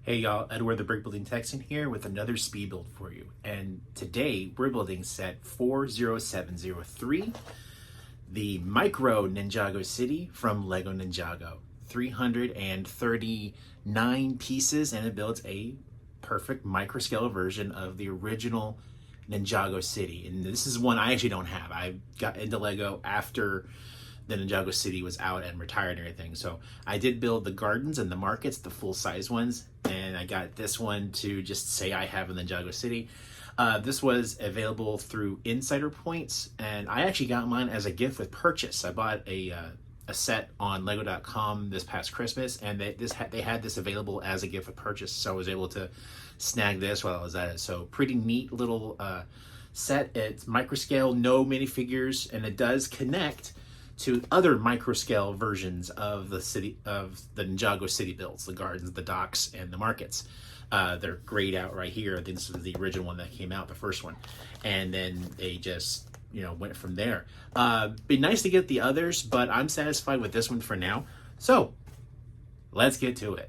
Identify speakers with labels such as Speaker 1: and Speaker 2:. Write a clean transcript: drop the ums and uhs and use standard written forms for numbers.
Speaker 1: Hey y'all, Edward the Brick Building Texan here with another speed build for you. And today we're building set 40703, the micro Ninjago City from LEGO Ninjago. 339 pieces, and it builds a perfect microscale version of the original Ninjago City. And this is one I actually don't have. I got into LEGO after the Ninjago City was out and retired and everything. So I did build the gardens and the markets, the full-size ones, and I got this one to just say I have in Ninjago City. This was available through Insider Points, and I actually got mine as a gift with purchase. I bought a set on Lego.com this past Christmas, and they had this available as a gift with purchase, so I was able to snag this while I was at it. So pretty neat little set. It's microscale, no minifigures, and it does connect to other microscale versions of the Ninjago City builds, the gardens, the docks, and the markets. They're grayed out right here. I think this was the original one that came out, the first one. And then they just, went from there. Be nice to get the others, but I'm satisfied with this one for now. So let's get to it.